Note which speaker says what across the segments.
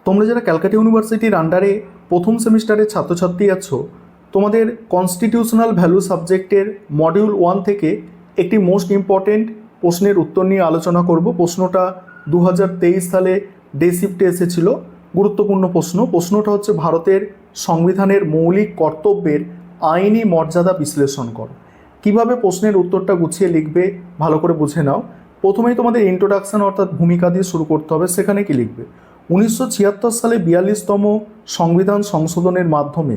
Speaker 1: তোমরা যারা ক্যালকাটা ইউনিভার্সিটির আন্ডারে প্রথম সেমিস্টারের ছাত্রছাত্রী আছো, তোমাদের কনস্টিটিউশনাল ভ্যালু সাবজেক্টের মডিউল 1 থেকে একটি মোস্ট ইম্পর্টেন্ট প্রশ্নের উত্তর নিয়ে আলোচনা করব। প্রশ্নটা 2023 সালে ডে শিফটে এসেছিল, গুরুত্বপূর্ণ প্রশ্নটা হচ্ছে ভারতের সংবিধানের মৌলিক কর্তব্যের আইনি মর্যাদা বিশ্লেষণ করো। কিভাবে প্রশ্নের উত্তরটা গুছিয়ে লিখবে ভালো করে বুঝে নাও। প্রথমেই তোমাদের ইন্ট্রোডাকশন অর্থাৎ ভূমিকা দিয়ে শুরু করতে হবে। সেখানে কি লিখবে? 1976 সালে 42তম সংবিধান সংশোধনের মাধ্যমে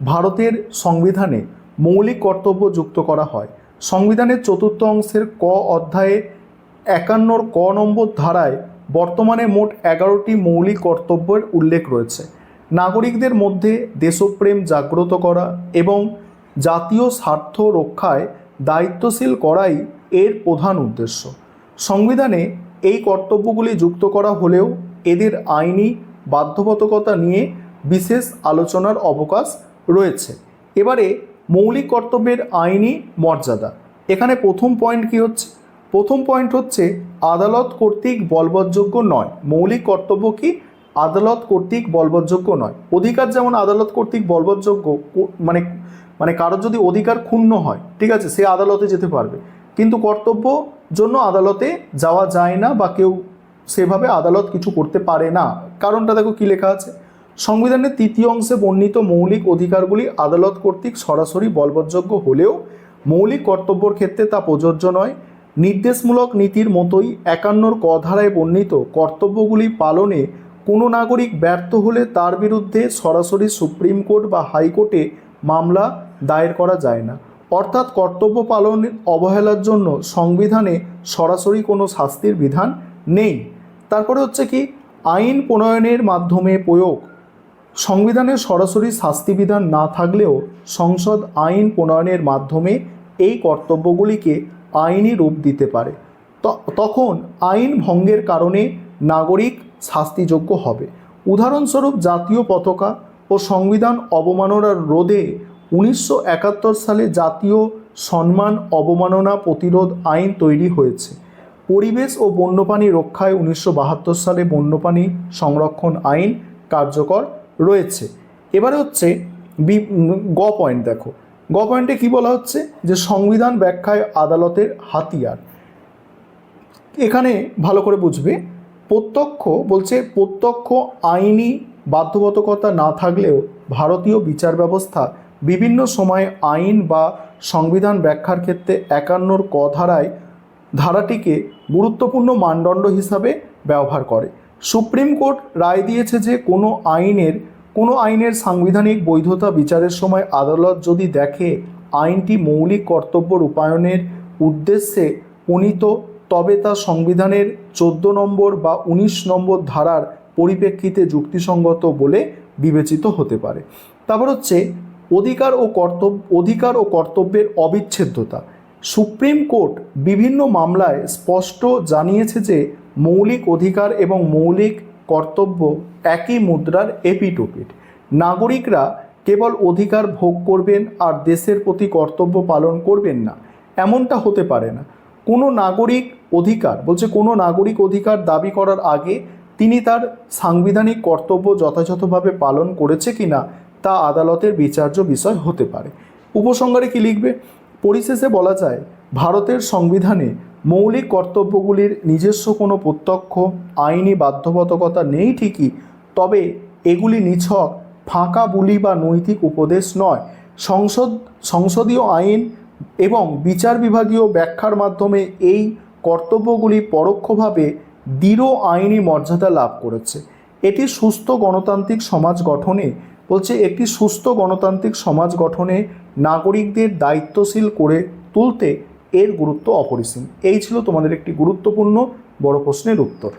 Speaker 1: ভারতের সংবিধানে মৌলিক কর্তব্য যুক্ত করা হয়। সংবিধানের চতুর্থ অংশের ক অধ্যায়ে 51 ক নম্বর ধারায় বর্তমানে মোট 11টি মৌলিক কর্তব্যের উল্লেখ রয়েছে। নাগরিকদের মধ্যে দেশপ্রেম জাগ্রত করা এবং জাতীয় স্বার্থ রক্ষায় দায়িত্বশীল করাই এর প্রধান উদ্দেশ্য। সংবিধানে এই কর্তব্যগুলি যুক্ত করা হলেও এদের আইনি বাধ্যবাধকতা নিয়ে বিশেষ আলোচনার অবকাশ রয়েছে। এবারে মৌলিক কর্তব্যের আইনি মর্যাদা। এখানে প্রথম পয়েন্ট কি হচ্ছে? প্রথম পয়েন্ট হচ্ছে আদালত কর্তৃক বলবৎযোগ্য নয়। মৌলিক কর্তব্য কি? আদালত কর্তৃক বলবৎযোগ্য নয়। অধিকার যেমন আদালত কর্তৃক বলবৎযোগ্য, মানে কারোর যদি অধিকার ক্ষুণ্ণ হয়, ঠিক আছে, সে আদালতে যেতে পারবে, কিন্তু কর্তব্য জন্য আদালতে যাওয়া যায় না বা কেউ সেভাবে আদালত কিছু করতে পারে না। কারণটা দেখো কি লেখা আছে, সংবিধানের তৃতীয় অংশে বর্ণিত মৌলিক অধিকারগুলি আদালত কর্তৃক সরাসরি বলবৎযোগ্য হলেও মৌলিক কর্তব্যের ক্ষেত্রে তা প্রযোজ্য নয়। নির্দেশমূলক নীতির মতোই 51 ক ধারায় বর্ণিত কর্তব্যগুলি পালনে কোনো নাগরিক ব্যর্থ হলে তার বিরুদ্ধে সরাসরি সুপ্রিম কোর্ট বা হাইকোর্টে মামলা দায়ের করা যায় না। অর্থাৎ কর্তব্য পালনের অবহেলার জন্য সংবিধানে সরাসরি কোনো শাস্তির বিধান নেই। তারপরে হচ্ছে কি, আইন প্রণয়নের মাধ্যমে প্রয়োগ। সংবিধানে সরাসরি শাস্তিবিধান না থাকলেও সংসদ আইন প্রণয়নের মাধ্যমে এই কর্তব্যগুলিকে আইনি রূপ দিতে পারে। তখন আইন ভঙ্গের কারণে নাগরিক শাস্তিযোগ্য হবে। উদাহরণস্বরূপ জাতীয় পতাকা ও সংবিধান অবমাননার রোধে 1971 সালে জাতীয় সম্মান অবমাননা প্রতিরোধ আইন তৈরি হয়েছে। পরিবেশ ও বন্যপ্রাণী রক্ষায় 1972 সালে বন্যপ্রাণী সংরক্ষণ আইন কার্যকর রয়েছে। এবারে হচ্ছে গ পয়েন্ট। দেখো গ পয়েন্টে কি বলা হচ্ছে, যে সংবিধান ব্যাখ্যায় আদালতের হাতিয়ার। এখানে ভালো করে বুঝবে, প্রত্যক্ষ আইনি বাধ্যবাধকতা না থাকলেও ভারতীয় বিচার ব্যবস্থা বিভিন্ন সময় আইন বা সংবিধান ব্যাখ্যার ক্ষেত্রে 51 ক ধারাটিকে গুরুত্বপূর্ণ মানদণ্ড হিসাবে ব্যবহার করে। সুপ্রিম কোর্ট রায় দিয়েছে যে কোনো আইনের সাংবিধানিক বৈধতা বিচারের সময় আদালত যদি দেখে আইনটি মৌলিক কর্তব্য রূপায়ণের উদ্দেশ্যে প্রণীত, তবে তা সংবিধানের 14 নম্বর বা 19 নম্বর ধারার পরিপ্রেক্ষিতে যুক্তিসঙ্গত বলে বিবেচিত হতে পারে। তারপর হচ্ছে অধিকার ও কর্তব্যের অবিচ্ছেদ্যতা। সুপ্রিম কোর্ট বিভিন্ন মামলায় স্পষ্ট জানিয়েছে যে মৌলিক অধিকার এবং মৌলিক কর্তব্য একই মুদ্রার এপিঠ-ওপিঠ। নাগরিকরা কেবল অধিকার ভোগ করবেন আর দেশের প্রতি কর্তব্য পালন করবেন না, এমনটা হতে পারে না। কোনো নাগরিক অধিকার দাবি করার আগে তিনি তার সাংবিধানিক কর্তব্য যথাযথভাবে পালন করেছে কিনা তা আদালতের বিচার্য বিষয় হতে পারে। উপসংহারে কি লিখবে? পরিশেষে বলা যায়, ভারতের সংবিধানে মৌলিক কর্তব্যগুলির নিজস্ব কোনো প্রত্যক্ষ আইনি বাধ্যবাধকতা নেই ঠিকই, তবে এগুলি নিছক ফাঁকা বুলি বা নৈতিক উপদেশ নয়। সংসদীয় আইন এবং বিচার বিভাগীয় ব্যাখ্যার মাধ্যমে এই কর্তব্যগুলি পরোক্ষভাবে দৃঢ় আইনি মর্যাদা লাভ করেছে। একটি সুস্থ গণতান্ত্রিক সমাজ গঠনে নাগরিকদের দায়িত্বশীল করে তুলতে এর গুরুত্ব অপরিসীম। এই ছিল তোমাদের একটি গুরুত্বপূর্ণ বড় প্রশ্নের উত্তর।